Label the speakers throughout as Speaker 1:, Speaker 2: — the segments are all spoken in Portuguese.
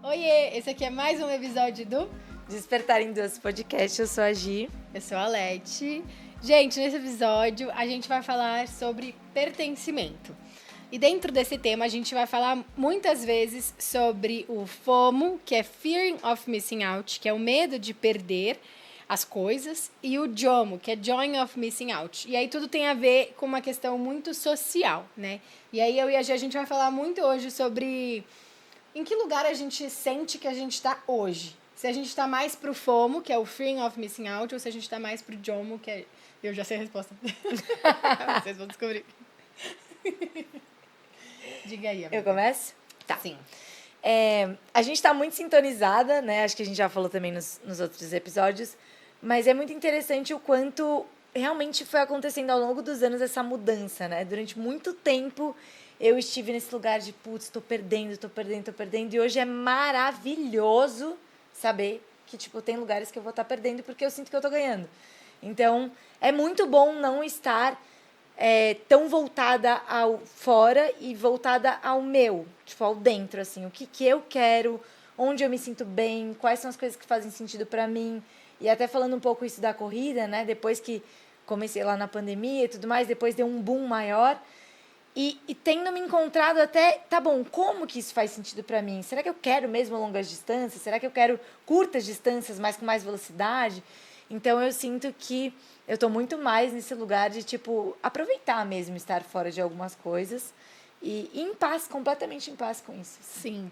Speaker 1: Oiê, esse aqui é mais um episódio do
Speaker 2: Despertar em Duas Podcast. Eu sou a Gi.
Speaker 1: Eu sou a Leti. Gente, nesse episódio a gente vai falar sobre pertencimento. E dentro desse tema a gente vai falar muitas vezes sobre o FOMO, que é Fear of Missing Out, que é o medo de perder as coisas, e o JOMO, que é Joy of Missing Out. E aí tudo tem a ver com uma questão muito social, né? E aí eu e a Gi, a gente vai falar muito hoje sobre em que lugar a gente sente que a gente está hoje. Se a gente está mais pro FOMO, que é o Fear of Missing Out, ou se a gente está mais pro JOMO, que é... Eu já sei a resposta. Vocês vão descobrir. Diga aí, amiga.
Speaker 2: Eu começo?
Speaker 1: Tá. Sim.
Speaker 2: A gente tá muito sintonizada, né? Acho que a gente já falou também nos outros episódios. Mas é muito interessante o quanto realmente foi acontecendo ao longo dos anos essa mudança, né? Durante muito tempo eu estive nesse lugar de, putz, tô perdendo. E hoje é maravilhoso saber que, tipo, tem lugares que eu vou estar perdendo porque eu sinto que eu tô ganhando. Então, é muito bom não estar tão voltada ao fora e voltada ao meu, tipo, ao dentro, assim. O que eu quero, onde eu me sinto bem, quais são as coisas que fazem sentido pra mim. E até falando um pouco isso da corrida, né? Depois que comecei lá na pandemia e tudo mais, depois deu um boom maior. E tendo me encontrado até, tá bom, como que isso faz sentido pra mim? Será que eu quero mesmo longas distâncias? Será que eu quero curtas distâncias, mas com mais velocidade? Então, eu sinto que eu tô muito mais nesse lugar de, tipo, aproveitar mesmo estar fora de algumas coisas e em paz, completamente em paz com isso.
Speaker 1: Sim.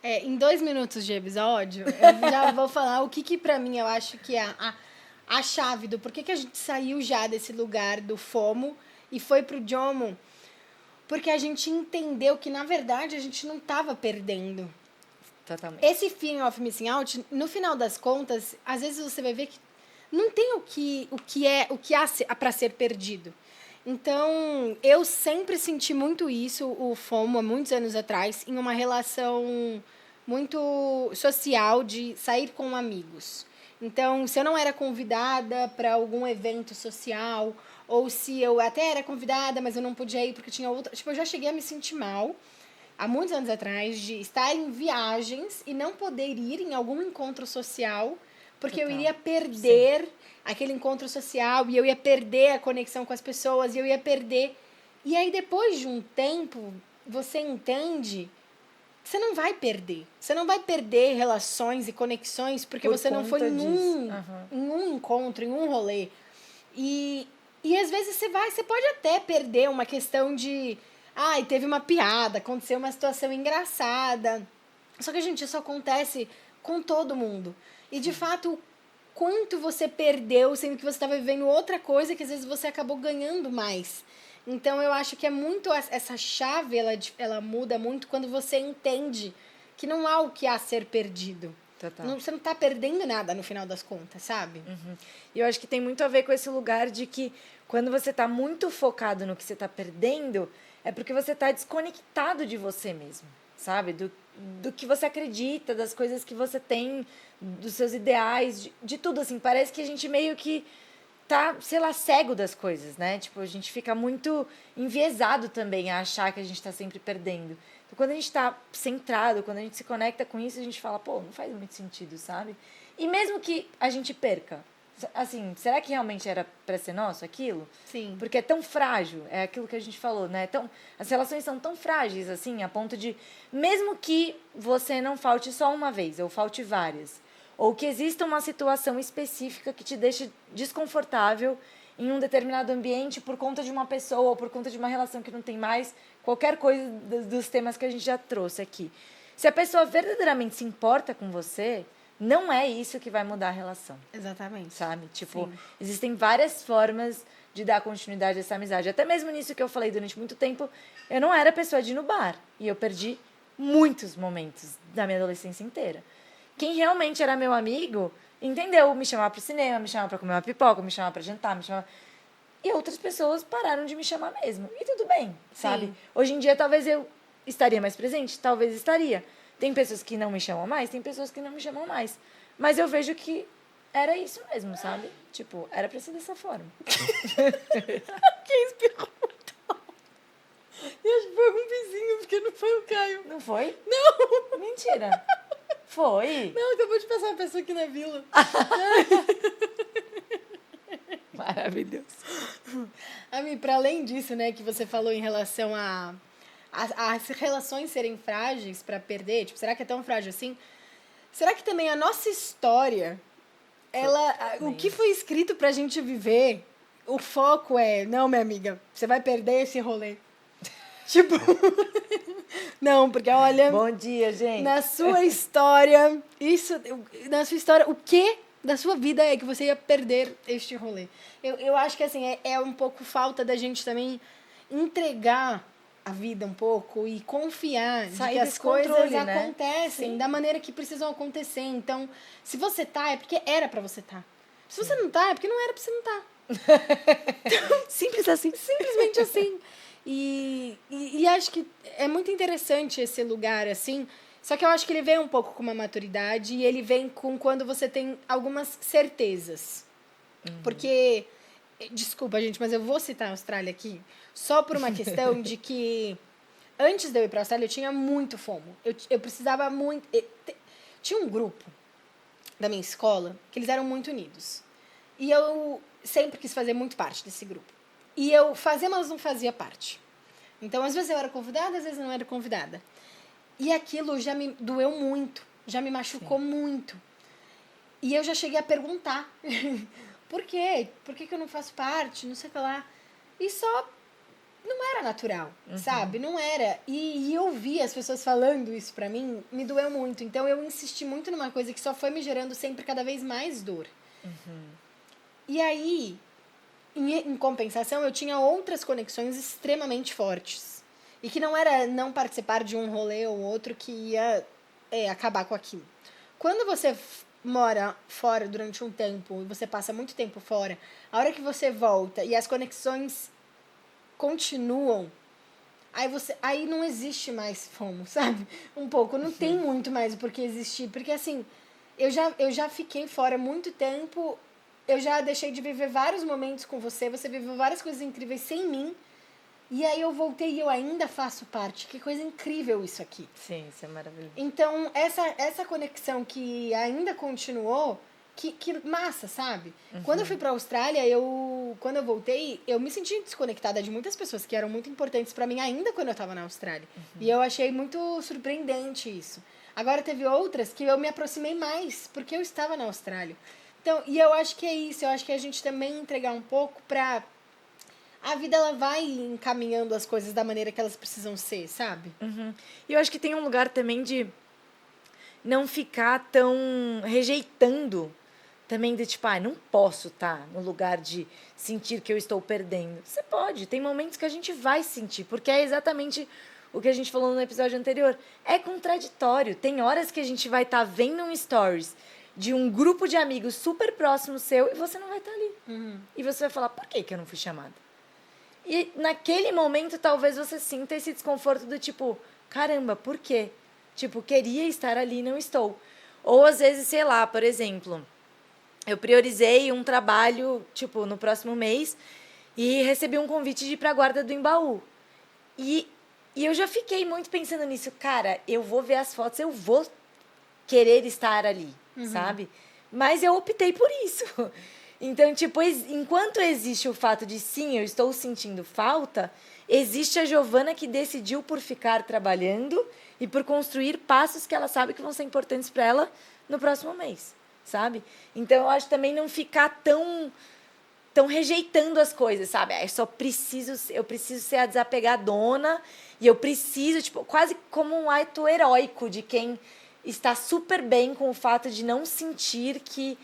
Speaker 1: Em 2 minutos de episódio, eu já vou falar o que pra mim eu acho que é a chave do porquê que a gente saiu já desse lugar do FOMO e foi pro JOMO. Porque a gente entendeu que, na verdade, a gente não estava perdendo.
Speaker 2: Totalmente.
Speaker 1: Esse feeling of missing out, no final das contas, às vezes você vai ver que não tem o que há para ser perdido. Então, eu sempre senti muito isso, o FOMO, há muitos anos atrás, em uma relação muito social de sair com amigos. Então, se eu não era convidada para algum evento social, ou se eu até era convidada, mas eu não podia ir porque tinha outra... Tipo, eu já cheguei a me sentir mal, há muitos anos atrás, de estar em viagens e não poder ir em algum encontro social, porque eu iria perder aquele encontro social, e eu ia perder a conexão com as pessoas, e eu ia perder... E aí, depois de um tempo, você entende... Você não vai perder. Você não vai perder relações e conexões porque você não foi em um encontro, em um rolê. E às vezes você pode até perder uma questão de... Ai, teve uma piada, aconteceu uma situação engraçada. Só que, gente, isso acontece com todo mundo. E, de fato, quanto você perdeu, sendo que você estava vivendo outra coisa que às vezes você acabou ganhando mais. Então, eu acho que é muito... Essa chave, ela muda muito quando você entende que não há o que há a ser perdido.
Speaker 2: Total.
Speaker 1: Você não está perdendo nada no final das contas, sabe?
Speaker 2: E eu acho que tem muito a ver com esse lugar de que quando você tá muito focado no que você tá perdendo, é porque você tá desconectado de você mesmo, sabe? Do que você acredita, das coisas que você tem, dos seus ideais, de tudo, assim. Parece que a gente meio que tá, sei lá, cego das coisas, né? Tipo, a gente fica muito enviesado também a achar que a gente tá sempre perdendo. Então, quando a gente tá centrado, quando a gente se conecta com isso, a gente fala, pô, não faz muito sentido, sabe? E mesmo que a gente perca, assim, será que realmente era pra ser nosso aquilo?
Speaker 1: Sim.
Speaker 2: Porque é tão frágil, é aquilo que a gente falou, né? As relações são tão frágeis, assim, a ponto de, mesmo que você não falte só uma vez, ou falte várias, ou que exista uma situação específica que te deixe desconfortável em um determinado ambiente por conta de uma pessoa ou por conta de uma relação que não tem mais, qualquer coisa dos temas que a gente já trouxe aqui. Se a pessoa verdadeiramente se importa com você, não é isso que vai mudar a relação.
Speaker 1: Exatamente.
Speaker 2: Sabe? Tipo,
Speaker 1: Sim.
Speaker 2: Existem várias formas de dar continuidade a essa amizade. Até mesmo nisso que eu falei durante muito tempo, eu não era pessoa de ir no bar. E eu perdi muitos momentos da minha adolescência inteira. Quem realmente era meu amigo, entendeu? Me chamava pro cinema, me chamava pra comer uma pipoca, me chamava pra jantar, me chamava... E outras pessoas pararam de me chamar mesmo. E tudo bem, sabe?
Speaker 1: Sim.
Speaker 2: Hoje em dia, talvez eu estaria mais presente, talvez estaria. Tem pessoas que não me chamam mais, tem pessoas que não me chamam mais. Mas eu vejo que era isso mesmo, sabe? Tipo, era pra ser dessa forma.
Speaker 1: Quem espirrou? E acho que foi algum vizinho, porque não foi o Caio.
Speaker 2: Não foi?
Speaker 1: Não!
Speaker 2: Mentira. Foi.
Speaker 1: Não, acabou de passar uma pessoa aqui na vila.
Speaker 2: Maravilhoso.
Speaker 1: Ami, para além disso, né, que você falou em relação as relações serem frágeis para perder, tipo, será que é tão frágil assim? Será que também a nossa história, o que foi escrito pra gente viver, o foco é, não, minha amiga, você vai perder esse rolê. Tipo, não, porque olha,
Speaker 2: Bom dia, gente.
Speaker 1: na sua história, o que da sua vida é que você ia perder este rolê? Eu acho que, assim, é um pouco falta da gente também entregar a vida um pouco e confiar de que as coisas acontecem da maneira que precisam acontecer. Então, se você tá, é porque era pra você tá. Se você não tá, é porque não era pra você não tá.
Speaker 2: Simples assim.
Speaker 1: Simplesmente assim. E acho que é muito interessante esse lugar, assim. Só que eu acho que ele vem um pouco com uma maturidade e ele vem com quando você tem algumas certezas. Porque, desculpa, gente, mas eu vou citar a Austrália aqui só por uma questão de que antes de eu ir pra Austrália eu tinha muito FOMO. Eu precisava muito... Tinha um grupo da minha escola que eles eram muito unidos. E eu sempre quis fazer muito parte desse grupo. E eu fazia, mas não fazia parte. Então, às vezes eu era convidada, às vezes não era convidada. E aquilo já me doeu muito, já me machucou muito. E eu já cheguei a perguntar, por quê? Por que eu não faço parte? Não sei o que lá. E só não era natural, sabe? Não era. E ouvir as pessoas falando isso pra mim me doeu muito. Então, eu insisti muito numa coisa que só foi me gerando sempre cada vez mais dor. E aí, em compensação, eu tinha outras conexões extremamente fortes. E que não era não participar de um rolê ou outro que ia acabar com aquilo. Quando você mora fora durante um tempo e você passa muito tempo fora, a hora que você volta e as conexões continuam, aí não existe mais FOMO, sabe? Um pouco, não tem muito mais o porquê existir. Porque assim, eu já fiquei fora muito tempo, eu já deixei de viver vários momentos com você viveu várias coisas incríveis sem mim. E aí eu voltei e eu ainda faço parte. Que coisa incrível isso aqui.
Speaker 2: Sim, isso é maravilhoso.
Speaker 1: Então, essa conexão que ainda continuou, que massa, sabe? Quando eu fui pra Austrália, quando eu voltei, eu me senti desconectada de muitas pessoas que eram muito importantes pra mim ainda quando eu tava na Austrália. E eu achei muito surpreendente isso. Agora teve outras que eu me aproximei mais, porque eu estava na Austrália. Então, e eu acho que é isso, eu acho que a gente também entregar um pouco pra... A vida, ela vai encaminhando as coisas da maneira que elas precisam ser, sabe?
Speaker 2: E eu acho que tem um lugar também de não ficar tão rejeitando também de tipo, não posso estar no lugar de sentir que eu estou perdendo. Você pode, tem momentos que a gente vai sentir, porque é exatamente o que a gente falou no episódio anterior. É contraditório. Tem horas que a gente vai estar vendo um stories de um grupo de amigos super próximo seu e você não vai estar ali. E você vai falar, por que eu não fui chamada? E naquele momento, talvez você sinta esse desconforto do tipo, caramba, por quê? Tipo, queria estar ali e não estou. Ou às vezes, sei lá, por exemplo, eu priorizei um trabalho, tipo, no próximo mês e recebi um convite de ir pra Guarda do Embaú. E eu já fiquei muito pensando nisso. Cara, eu vou ver as fotos, eu vou querer estar ali, sabe? Mas eu optei por isso. Então, tipo, enquanto existe o fato de sim, eu estou sentindo falta, existe a Giovana que decidiu por ficar trabalhando e por construir passos que ela sabe que vão ser importantes para ela no próximo mês, sabe? Então, eu acho também não ficar tão rejeitando as coisas, sabe? Eu preciso ser a desapegadona e eu preciso, tipo, quase como um ato heróico de quem está super bem com o fato de não sentir que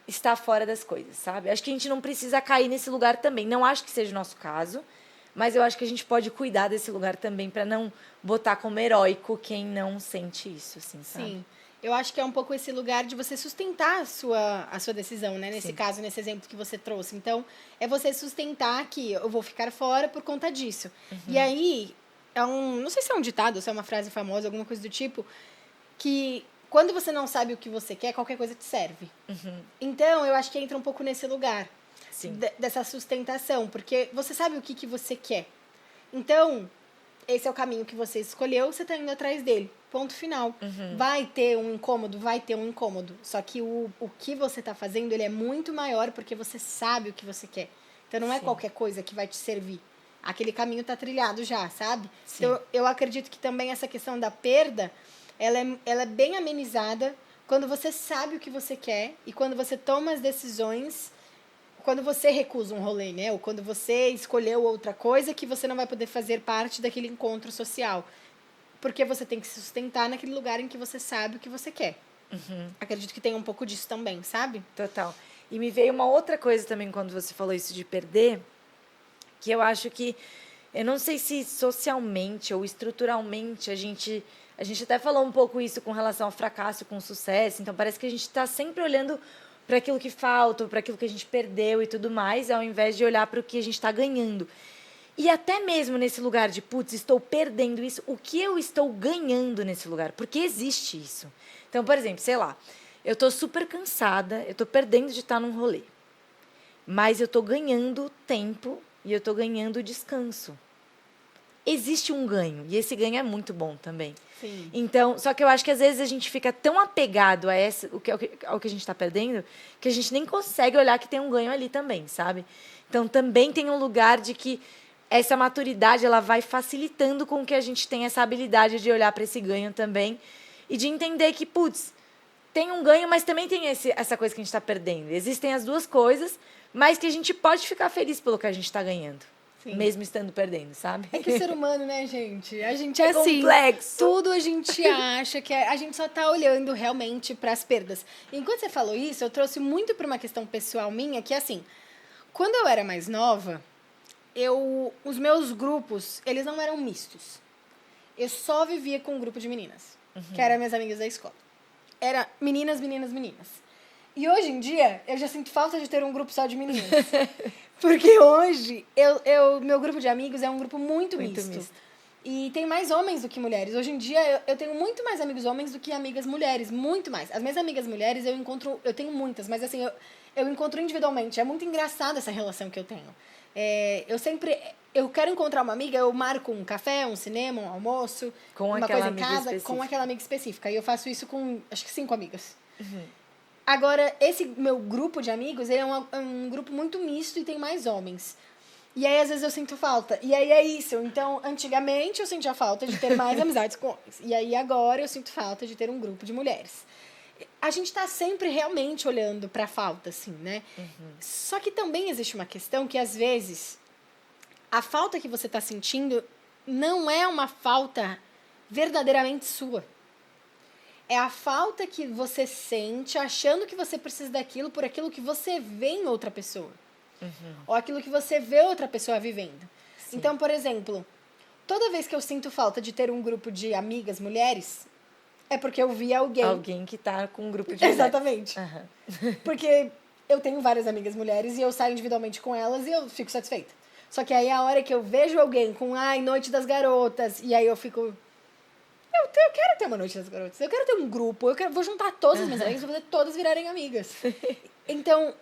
Speaker 2: está fora das coisas, sabe? Acho que a gente não precisa cair nesse lugar também. Não acho que seja o nosso caso, mas eu acho que a gente pode cuidar desse lugar também para não botar como heróico quem não sente isso, assim, sabe?
Speaker 1: Sim. Eu acho que é um pouco esse lugar de você sustentar a sua decisão, né? Nesse caso, nesse exemplo que você trouxe. Então, é você sustentar que eu vou ficar fora por conta disso. E aí, não sei se é um ditado, se é uma frase famosa, alguma coisa do tipo, que quando você não sabe o que você quer, qualquer coisa te serve. Então, eu acho que entra um pouco nesse lugar.
Speaker 2: Sim.
Speaker 1: Dessa sustentação. Porque você sabe o que você quer. Então, esse é o caminho que você escolheu, você tá indo atrás dele. Ponto final. Vai ter um incômodo? Vai ter um incômodo. Só que o que você tá fazendo, ele é muito maior porque você sabe o que você quer. Então não é
Speaker 2: Sim.
Speaker 1: qualquer coisa que vai te servir. Aquele caminho tá trilhado já, sabe?
Speaker 2: Sim.
Speaker 1: Então eu acredito que também essa questão da perda, ela é bem amenizada quando você sabe o que você quer e quando você toma as decisões, quando você recusa um rolê, né? Ou quando você escolheu outra coisa que você não vai poder fazer parte daquele encontro social. Porque você tem que se sustentar naquele lugar em que você sabe o que você quer. Acredito que tem um pouco disso também, sabe?
Speaker 2: Total. E me veio uma outra coisa também quando você falou isso de perder, que eu acho que, eu não sei se socialmente ou estruturalmente a gente até falou um pouco isso com relação ao fracasso, com o sucesso, então parece que a gente está sempre olhando para aquilo que falta, para aquilo que a gente perdeu e tudo mais, ao invés de olhar para o que a gente está ganhando. E até mesmo nesse lugar de, putz, estou perdendo isso, o que eu estou ganhando nesse lugar? Porque existe isso. Então, por exemplo, sei lá, eu estou super cansada, eu estou perdendo de estar num rolê. Mas eu estou ganhando tempo e eu estou ganhando descanso. Existe um ganho, e esse ganho é muito bom também.
Speaker 1: Sim.
Speaker 2: Então, só que eu acho que às vezes a gente fica tão apegado a ao que a gente está perdendo, que a gente nem consegue olhar que tem um ganho ali também, sabe? Então, também tem um lugar de que essa maturidade, ela vai facilitando com que a gente tenha essa habilidade de olhar para esse ganho também e de entender que, putz, tem um ganho, mas também tem essa coisa que a gente está perdendo. Existem as duas coisas, mas que a gente pode ficar feliz pelo que a gente está ganhando. Sim. Mesmo estando perdendo, sabe?
Speaker 1: É que o ser humano, né, gente? A gente é assim,
Speaker 2: complexo.
Speaker 1: Tudo a gente acha que a gente só tá olhando realmente para as perdas. E enquanto você falou isso, eu trouxe muito para uma questão pessoal minha, que é assim, quando eu era mais nova, os meus grupos, eles não eram mistos. Eu só vivia com um grupo de meninas, que eram minhas amigas da escola. Era meninas, meninas, meninas. E hoje em dia, eu já sinto falta de ter um grupo só de meninas. Porque hoje, meu grupo de amigos é um grupo muito misto. E tem mais homens do que mulheres. Hoje em dia, eu tenho muito mais amigos homens do que amigas mulheres. Muito mais. As minhas amigas mulheres, eu tenho muitas. Mas assim, eu encontro individualmente. É muito engraçada essa relação que eu tenho. Eu quero encontrar uma amiga, eu marco um café, um cinema, um almoço, uma coisa em casa, com aquela amiga específica. E eu faço isso com, acho que 5 amigas. Agora, esse meu grupo de amigos, ele é um grupo muito misto e tem mais homens. E aí, às vezes, eu sinto falta. E aí, é isso. Então, antigamente, eu sentia falta de ter mais amizades com homens. E aí, agora, eu sinto falta de ter um grupo de mulheres. A gente tá sempre realmente olhando pra falta, assim, né? Só que também existe uma questão que, às vezes, a falta que você tá sentindo não é uma falta verdadeiramente sua. É a falta que você sente achando que você precisa daquilo por aquilo que você vê em outra pessoa. Ou aquilo que você vê outra pessoa vivendo. Sim. Então, por exemplo, toda vez que eu sinto falta de ter um grupo de amigas mulheres, é porque eu vi alguém...
Speaker 2: Alguém que tá com um grupo de mulheres.
Speaker 1: Exatamente. Porque eu tenho várias amigas mulheres e eu saio individualmente com elas e eu fico satisfeita. Só que aí a hora que eu vejo alguém com, Noite das Garotas, e aí eu fico... Eu quero ter uma Noite das Garotas. Eu quero ter um grupo. Vou juntar todas as minhas amigas e fazer todas virarem amigas. Então,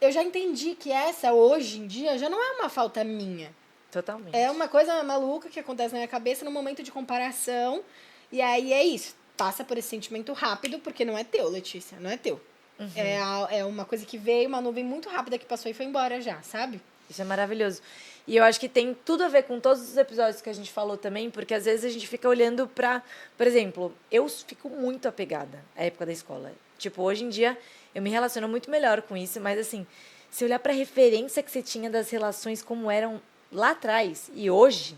Speaker 1: eu já entendi que hoje em dia, já não é uma falta minha.
Speaker 2: Totalmente. É
Speaker 1: uma coisa maluca que acontece na minha cabeça no momento de comparação. E aí é isso. Passa por esse sentimento rápido, porque não é teu, Letícia. Não é teu. É uma coisa que veio, uma nuvem muito rápida que passou e foi embora já, sabe?
Speaker 2: Isso é maravilhoso. E eu acho que tem tudo a ver com todos os episódios que a gente falou também, porque às vezes a gente fica olhando pra... Por exemplo, eu fico muito apegada à época da escola. Tipo, hoje em dia, eu me relaciono muito melhor com isso, mas assim, se olhar pra referência que você tinha das relações como eram lá atrás e hoje,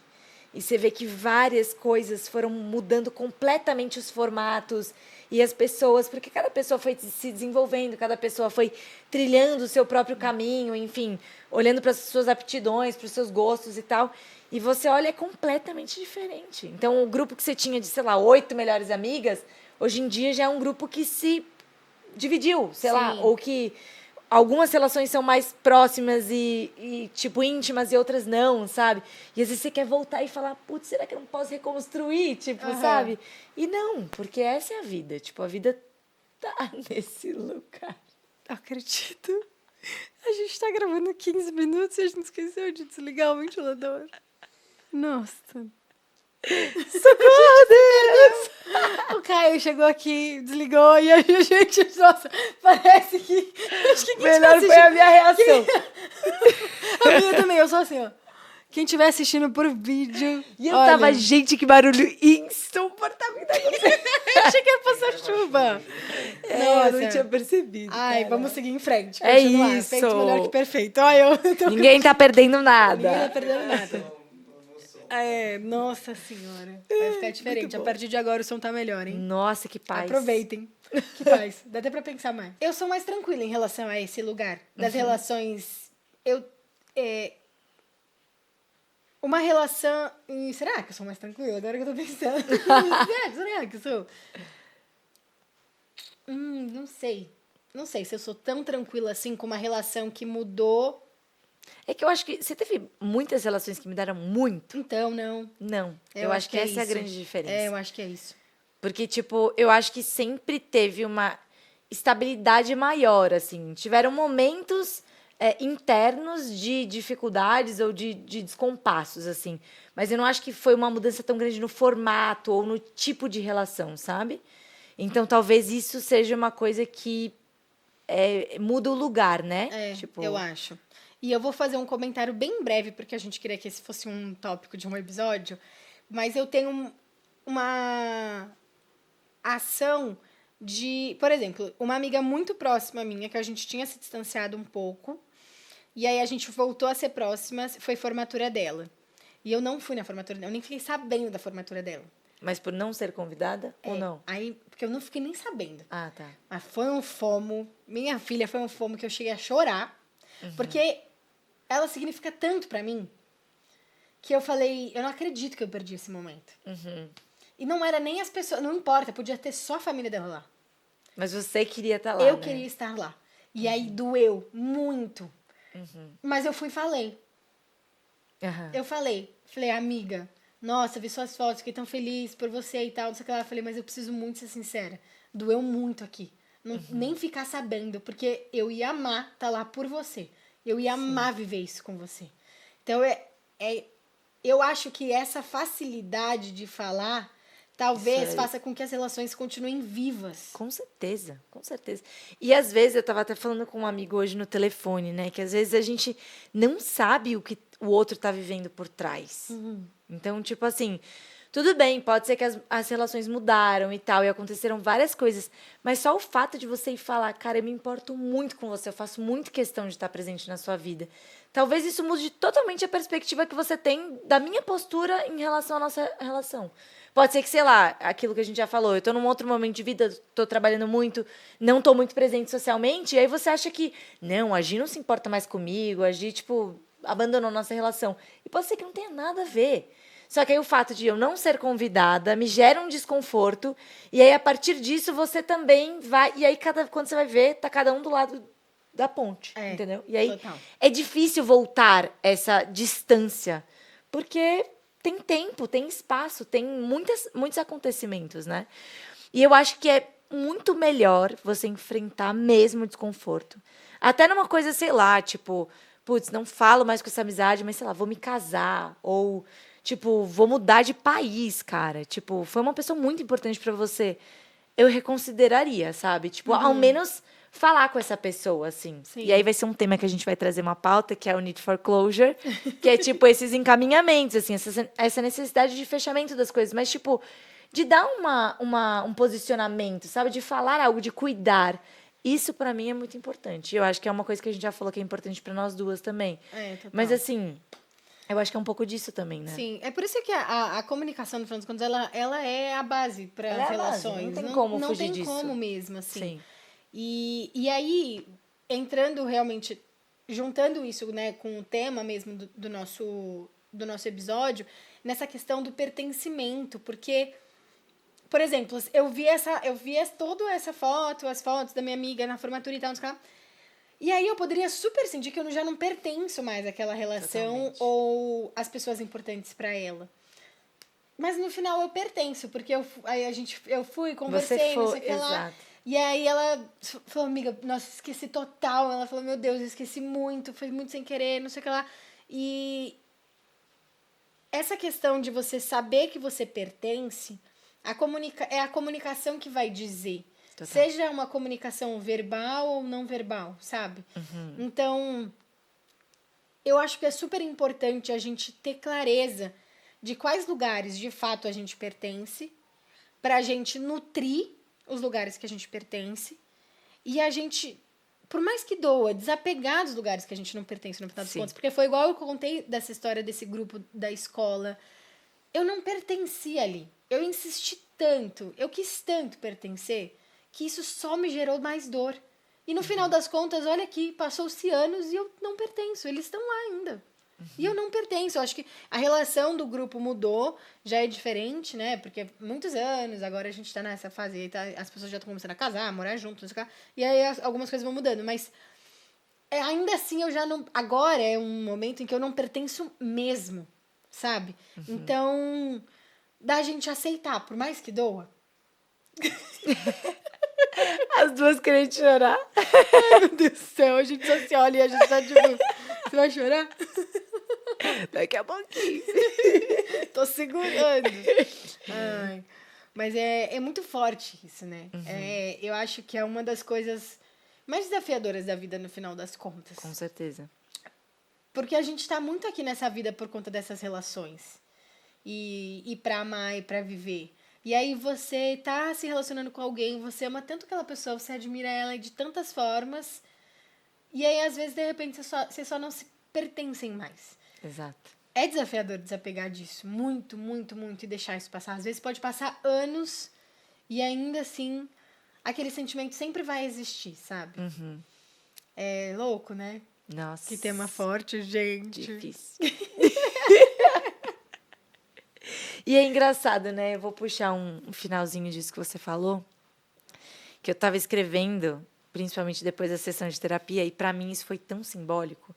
Speaker 2: e você vê que várias coisas foram mudando completamente os formatos e as pessoas, porque cada pessoa foi se desenvolvendo, cada pessoa foi trilhando o seu próprio caminho, enfim, olhando para as suas aptidões, para os seus gostos e tal, e você olha, é completamente diferente. Então, o grupo que você tinha de, sei lá, 8 melhores amigas, hoje em dia já é um grupo que se dividiu, sei lá, ou que algumas relações são mais próximas e, tipo, íntimas e outras não, sabe? E às vezes você quer voltar e falar, putz, será que eu não posso reconstruir, tipo, sabe? E não, porque essa é a vida. Tipo, a vida tá nesse lugar.
Speaker 1: Acredito. A gente tá gravando 15 minutos e a gente esqueceu de desligar o ventilador. Nossa.
Speaker 2: Socorro, Deus!
Speaker 1: O Caio chegou aqui, desligou e a gente, nossa, parece que... Acho que quem
Speaker 2: Melhor
Speaker 1: tiver
Speaker 2: foi a minha reação.
Speaker 1: A minha também, eu sou assim, ó. Quem estiver assistindo por vídeo...
Speaker 2: E eu
Speaker 1: olha,
Speaker 2: tava, gente, que barulho insuportável.
Speaker 1: eu achei que ia passar chuva.
Speaker 2: Eu não tinha percebido.
Speaker 1: Ai,
Speaker 2: cara.
Speaker 1: vamos seguir em frente.
Speaker 2: É
Speaker 1: continuar.
Speaker 2: isso.
Speaker 1: Feito melhor que perfeito. Ai, eu tô...
Speaker 2: Ninguém tá perdendo
Speaker 1: Ninguém
Speaker 2: nada.
Speaker 1: tá perdendo nada. Nossa senhora. Vai ficar diferente. A partir de agora o som tá melhor, hein?
Speaker 2: Nossa, que paz.
Speaker 1: Aproveitem. Que paz. Dá até pra pensar mais. Eu sou mais tranquila em relação a esse lugar. Das relações... Uma relação... Será que eu sou mais tranquila? Agora que eu tô pensando. Será que eu sou? Não sei. Não sei se eu sou tão tranquila assim com uma relação que mudou.
Speaker 2: É que eu acho que você teve muitas relações que me deram muito.
Speaker 1: Então, não.
Speaker 2: Não. Eu acho que essa é a
Speaker 1: isso.
Speaker 2: grande diferença.
Speaker 1: Eu acho que é isso.
Speaker 2: Porque, tipo, eu acho que sempre teve uma estabilidade maior, assim. Tiveram momentos internos de dificuldades ou de descompassos, assim. Mas eu não acho que foi uma mudança tão grande no formato ou no tipo de relação, sabe? Então, talvez isso seja uma coisa que muda o lugar, né?
Speaker 1: Eu acho. E eu vou fazer um comentário bem breve, porque a gente queria que esse fosse um tópico de um episódio. Mas eu tenho uma ação de... Por exemplo, uma amiga muito próxima minha, que a gente tinha se distanciado um pouco. E aí a gente voltou a ser próximas, foi formatura dela. E eu não fui na formatura dela, eu nem fiquei sabendo da formatura dela.
Speaker 2: Mas por não ser convidada ou não?
Speaker 1: Aí, porque eu não fiquei nem sabendo.
Speaker 2: Ah, tá.
Speaker 1: Mas foi um fomo. Minha filha foi um fomo que eu cheguei a chorar. Porque ela significa tanto pra mim que eu falei, eu não acredito que eu perdi esse momento. E não era nem as pessoas, não importa, podia ter só a família dela lá.
Speaker 2: Mas você queria estar lá,
Speaker 1: Eu
Speaker 2: né?
Speaker 1: queria estar lá. E aí doeu muito. Mas eu fui e falei. Eu falei, amiga, nossa, vi suas fotos, fiquei tão feliz por você e tal, não sei o que lá. Eu falei, mas eu preciso muito ser sincera. Doeu muito aqui. Não, nem ficar sabendo, porque eu ia amar estar lá por você. Eu ia amar viver isso com você. Então, eu acho que essa facilidade de falar talvez faça com que as relações continuem vivas.
Speaker 2: Com certeza, com certeza. E às vezes, eu estava até falando com um amigo hoje no telefone, né? Que às vezes a gente não sabe o que o outro está vivendo por trás. Então, tipo assim, tudo bem, pode ser que as relações mudaram e tal, e aconteceram várias coisas, mas só o fato de você ir falar, cara, eu me importo muito com você, eu faço muito questão de estar presente na sua vida. Talvez isso mude totalmente a perspectiva que você tem da minha postura em relação à nossa relação. Pode ser que, sei lá, aquilo que a gente já falou, eu tô num outro momento de vida, tô trabalhando muito, não tô muito presente socialmente, e aí você acha que, não, a Gi não se importa mais comigo, a Gi, tipo, abandonou nossa relação. E pode ser que não tenha nada a ver. Só que aí o fato de eu não ser convidada me gera um desconforto, e aí a partir disso você também vai, e aí quando você vai ver, tá cada um do lado da ponte, entendeu? E aí é difícil voltar essa distância, porque tem tempo, tem espaço, tem muitos acontecimentos, né? E eu acho que é muito melhor você enfrentar mesmo o desconforto. Até numa coisa, sei lá, tipo, putz, não falo mais com essa amizade, mas sei lá, vou me casar, ou tipo, vou mudar de país, cara. Tipo, foi uma pessoa muito importante pra você. Eu reconsideraria, sabe? Tipo, ao menos falar com essa pessoa, assim.
Speaker 1: Sim.
Speaker 2: E aí vai ser um tema que a gente vai trazer uma pauta, que é o Need for Closure, que é, tipo, esses encaminhamentos, assim, essa necessidade de fechamento das coisas. Mas, tipo, de dar um posicionamento, sabe? De falar algo, de cuidar. Isso, pra mim, é muito importante. Eu acho que é uma coisa que a gente já falou que é importante pra nós duas também.
Speaker 1: Total.
Speaker 2: Mas, assim, eu acho que é um pouco disso também, né?
Speaker 1: Sim, é por isso que a comunicação, no final das contas, ela é a base para as relações.
Speaker 2: Não tem como fugir disso.
Speaker 1: Não tem como mesmo, assim.
Speaker 2: Sim.
Speaker 1: E aí, entrando realmente, juntando isso, né, com o tema mesmo do nosso episódio, nessa questão do pertencimento, porque, por exemplo, eu vi toda essa foto, as fotos da minha amiga na formatura e tal, não sei o que lá. E aí eu poderia super sentir que eu já não pertenço mais àquela relação. Totalmente. Ou às pessoas importantes para ela. Mas no final eu pertenço, porque eu fui, conversei, não sei o que lá. E aí ela falou, amiga, nossa, esqueci total. Ela falou, meu Deus, eu esqueci muito, foi muito sem querer, não sei o que lá. E essa questão de você saber que você pertence, é a comunicação que vai dizer.
Speaker 2: Total.
Speaker 1: Seja uma comunicação verbal ou não verbal, sabe? Então, eu acho que é super importante a gente ter clareza de quais lugares de fato a gente pertence, pra gente nutrir os lugares que a gente pertence e a gente, por mais que doa, desapegar dos lugares que a gente não pertence no final das
Speaker 2: Sim.
Speaker 1: contas. Porque foi igual eu contei dessa história desse grupo da escola. Eu não pertencia ali. Eu insisti tanto, eu quis tanto pertencer, que isso só me gerou mais dor. E no final das contas, olha aqui, passou-se anos e eu não pertenço. Eles estão lá ainda. E eu não pertenço. Eu acho que a relação do grupo mudou, já é diferente, né? Porque muitos anos, agora a gente tá nessa fase, aí as pessoas já estão começando a casar, a morar juntos, não sei o que. E aí algumas coisas vão mudando. Mas ainda assim, eu já não. Agora é um momento em que eu não pertenço mesmo, sabe? Então, da gente aceitar, por mais que doa.
Speaker 2: As duas querendo chorar.
Speaker 1: Ai, meu Deus do céu, a gente só se olha e a gente tá tipo, você vai chorar?
Speaker 2: Daqui a pouquinho.
Speaker 1: Tô segurando. Ai, mas é muito forte isso, né? Eu acho que é uma das coisas mais desafiadoras da vida no final das contas.
Speaker 2: Com certeza.
Speaker 1: Porque a gente tá muito aqui nessa vida por conta dessas relações. E pra amar e pra viver. E aí você tá se relacionando com alguém, você ama tanto aquela pessoa, você admira ela de tantas formas. E aí, às vezes, de repente, vocês só não se pertencem mais.
Speaker 2: Exato.
Speaker 1: É desafiador desapegar disso. Muito, muito, muito. E deixar isso passar. Às vezes pode passar anos e ainda assim aquele sentimento sempre vai existir, sabe? É louco, né?
Speaker 2: Nossa.
Speaker 1: Que tema forte, gente.
Speaker 2: Difícil. E é engraçado, né? Eu vou puxar um finalzinho disso que você falou. Que eu estava escrevendo, principalmente depois da sessão de terapia, e para mim isso foi tão simbólico.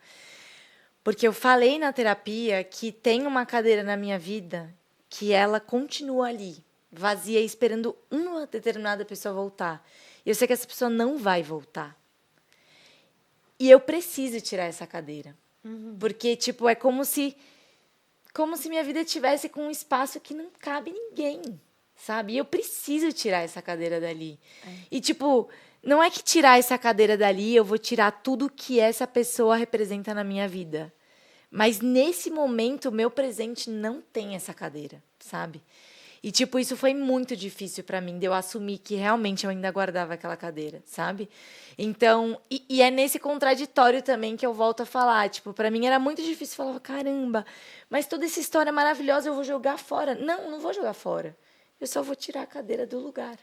Speaker 2: Porque eu falei na terapia que tem uma cadeira na minha vida que ela continua ali, vazia, esperando uma determinada pessoa voltar. E eu sei que essa pessoa não vai voltar. E eu preciso tirar essa cadeira. Porque, tipo, é como se minha vida tivesse com um espaço que não cabe ninguém, sabe? E eu preciso tirar essa cadeira dali. E, tipo, não é que tirar essa cadeira dali, eu vou tirar tudo que essa pessoa representa na minha vida. Mas, nesse momento, o meu presente não tem essa cadeira, sabe? E, tipo, isso foi muito difícil pra mim, de eu assumir que realmente eu ainda guardava aquela cadeira, sabe? Então, e é nesse contraditório também que eu volto a falar. Tipo, pra mim era muito difícil. Eu falava, caramba, mas toda essa história maravilhosa eu vou jogar fora. Não vou jogar fora. Eu só vou tirar a cadeira do lugar.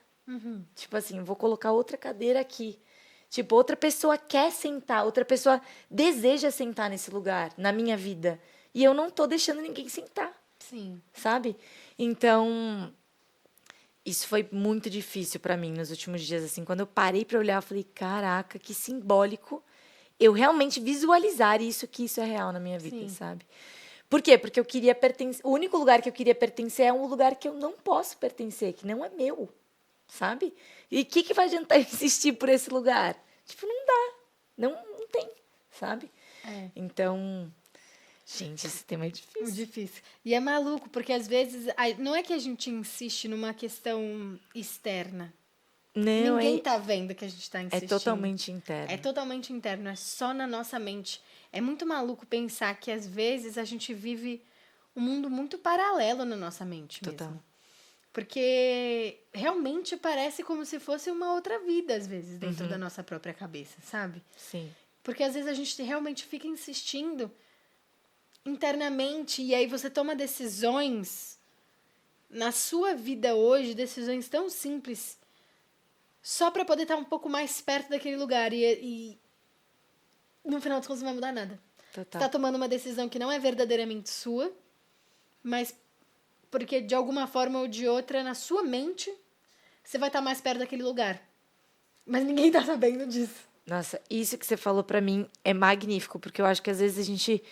Speaker 2: Tipo assim, vou colocar outra cadeira aqui. Tipo, outra pessoa quer sentar, outra pessoa deseja sentar nesse lugar, na minha vida. E eu não tô deixando ninguém sentar.
Speaker 1: Sim.
Speaker 2: Sabe? Então, isso foi muito difícil para mim nos últimos dias, assim, quando eu parei para olhar, eu falei, caraca, que simbólico eu realmente visualizar isso, que isso é real na minha vida,
Speaker 1: Sim.
Speaker 2: sabe? Por quê? Porque eu queria pertencer, o único lugar que eu queria pertencer é um lugar que eu não posso pertencer, que não é meu, sabe? E o que vai adiantar insistir por esse lugar? Tipo, não dá, não tem, sabe? Então, gente, esse tema é difícil.
Speaker 1: Difícil. E é maluco, porque às vezes não é que a gente insiste numa questão externa.
Speaker 2: Não,
Speaker 1: Ninguém tá vendo que a gente tá
Speaker 2: é
Speaker 1: insistindo.
Speaker 2: totalmente interno.
Speaker 1: É totalmente interno, é só na nossa mente. É muito maluco pensar que às vezes a gente vive um mundo muito paralelo na nossa mente
Speaker 2: Total.
Speaker 1: mesmo. Porque realmente parece como se fosse uma outra vida, às vezes, dentro da nossa própria cabeça, sabe?
Speaker 2: Sim.
Speaker 1: Porque às vezes a gente realmente fica insistindo internamente e aí você toma decisões na sua vida hoje, decisões tão simples, só para poder estar um pouco mais perto daquele lugar e no final das contas não vai mudar nada.
Speaker 2: Total.
Speaker 1: Você tá tomando uma decisão que não é verdadeiramente sua, mas porque de alguma forma ou de outra, na sua mente, você vai estar mais perto daquele lugar. Mas ninguém tá sabendo disso.
Speaker 2: Nossa, isso que você falou pra mim é magnífico, porque eu acho que às vezes a gente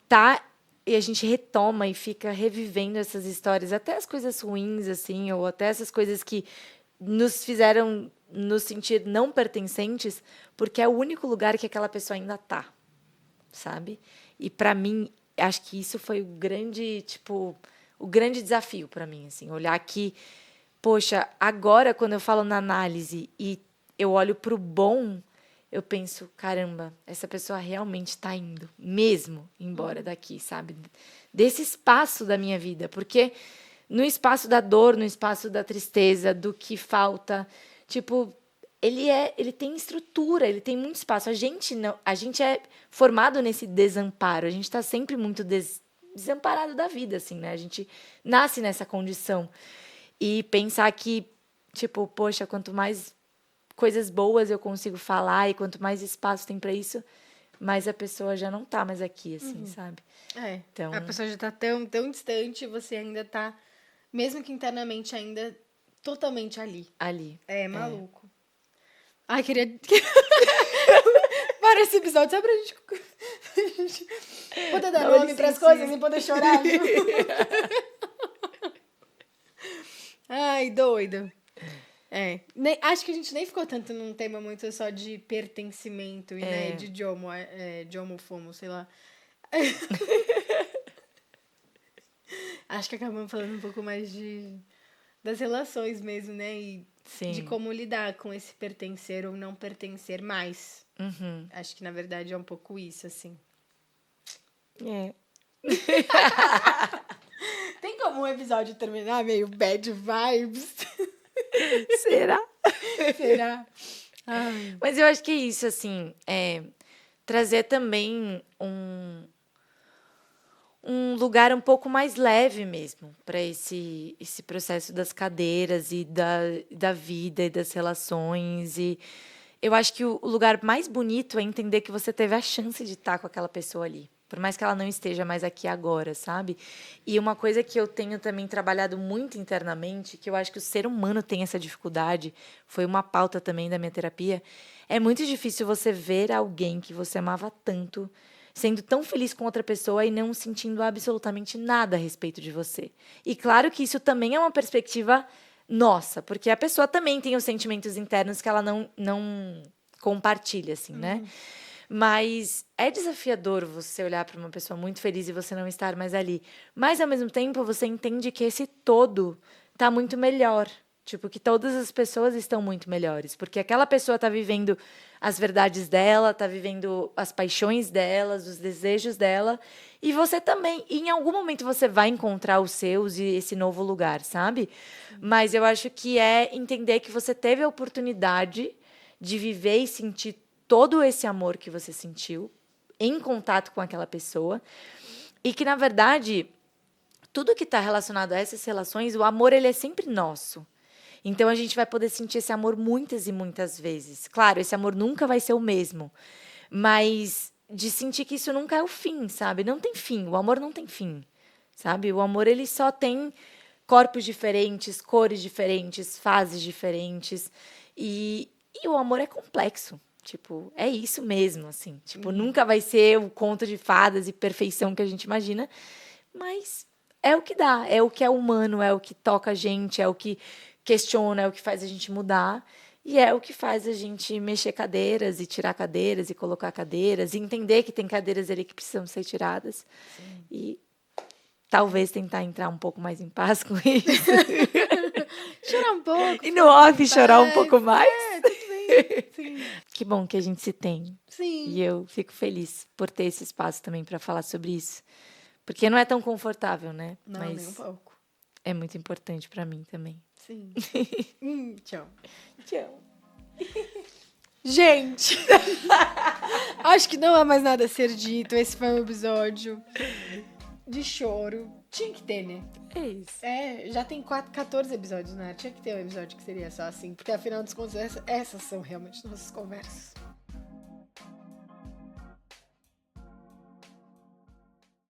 Speaker 2: tá e a gente retoma e fica revivendo essas histórias, até as coisas ruins, assim, ou até essas coisas que nos fizeram nos sentir não pertencentes, porque é o único lugar que aquela pessoa ainda tá, sabe? E pra mim acho que isso foi o grande, tipo, o grande desafio para mim, assim, olhar que, poxa, agora quando eu falo na análise e eu olho pro bom, eu penso, caramba, essa pessoa realmente está indo, mesmo embora daqui, sabe? Desse espaço da minha vida, porque no espaço da dor, no espaço da tristeza, do que falta, tipo, ele tem estrutura, ele tem muito espaço. A gente não, a gente é formado nesse desamparo, a gente está sempre muito desamparado da vida, assim, né? A gente nasce nessa condição. E pensar que, tipo, poxa, quanto mais coisas boas eu consigo falar e quanto mais espaço tem para isso, mais a pessoa já não tá mais aqui, assim, sabe? Então,
Speaker 1: A pessoa já tá tão distante e você ainda tá, mesmo que internamente, ainda totalmente ali.
Speaker 2: ali.
Speaker 1: É maluco. Ai, queria. Para esse episódio, só pra gente poder dar nome pras coisas e poder chorar. Viu? Ai, doida. Acho que a gente nem ficou tanto num tema muito só de pertencimento e né, de Jomo Fomo, sei lá. Acho que acabamos falando um pouco mais das relações mesmo, né? E
Speaker 2: Sim.
Speaker 1: de como lidar com esse pertencer ou não pertencer mais.
Speaker 2: Uhum.
Speaker 1: Acho que, na verdade, é um pouco isso, assim.
Speaker 2: É.
Speaker 1: Tem como um episódio terminar meio bad vibes?
Speaker 2: Será?
Speaker 1: Será? Ai.
Speaker 2: Mas eu acho que é isso, assim, trazer também um lugar um pouco mais leve mesmo para esse processo das cadeiras e da vida e das relações. E eu acho que o lugar mais bonito é entender que você teve a chance de estar com aquela pessoa ali. Por mais que ela não esteja mais aqui agora, sabe? E uma coisa que eu tenho também trabalhado muito internamente, que eu acho que o ser humano tem essa dificuldade, foi uma pauta também da minha terapia, é muito difícil você ver alguém que você amava tanto sendo tão feliz com outra pessoa e não sentindo absolutamente nada a respeito de você. E claro que isso também é uma perspectiva nossa, porque a pessoa também tem os sentimentos internos que ela não compartilha, assim, né? Mas é desafiador você olhar para uma pessoa muito feliz e você não estar mais ali. Mas, ao mesmo tempo, você entende que esse todo está muito melhor. Tipo, que todas as pessoas estão muito melhores. Porque aquela pessoa está vivendo as verdades dela, está vivendo as paixões delas, os desejos dela. E você também. E em algum momento você vai encontrar os seus e esse novo lugar, sabe? Mas eu acho que é entender que você teve a oportunidade de viver e sentir todo esse amor que você sentiu em contato com aquela pessoa e que, na verdade, tudo que está relacionado a essas relações, o amor ele é sempre nosso. Então, a gente vai poder sentir esse amor muitas e muitas vezes. Claro, esse amor nunca vai ser o mesmo, mas de sentir que isso nunca é o fim, sabe? Não tem fim, o amor não tem fim, sabe? O amor ele só tem corpos diferentes, cores diferentes, fases diferentes e o amor é complexo. Tipo, é isso mesmo, assim. Tipo, nunca vai ser o conto de fadas e perfeição que a gente imagina, mas é o que dá, é o que é humano, é o que toca a gente, é o que questiona, é o que faz a gente mudar e é o que faz a gente mexer cadeiras e tirar cadeiras e colocar cadeiras e entender que tem cadeiras ali que precisam ser tiradas. Sim. E talvez tentar entrar um pouco mais em paz com isso.
Speaker 1: Chorar um pouco.
Speaker 2: E no off chorar um pouco mais.
Speaker 1: Tudo bem. Sim.
Speaker 2: Que bom que a gente se tem.
Speaker 1: Sim.
Speaker 2: E eu fico feliz por ter esse espaço também para falar sobre isso. Porque não é tão confortável, né?
Speaker 1: Não,
Speaker 2: mas
Speaker 1: nem um pouco.
Speaker 2: É muito importante para mim também.
Speaker 1: Sim. Tchau.
Speaker 2: Tchau.
Speaker 1: Gente, acho que não há mais nada a ser dito. Esse foi um episódio de choro. Tinha que ter, né?
Speaker 2: É isso.
Speaker 1: Já tem 14 episódios, né? Tinha que ter um episódio que seria só assim. Porque, afinal das contas, essas são realmente nossas conversas.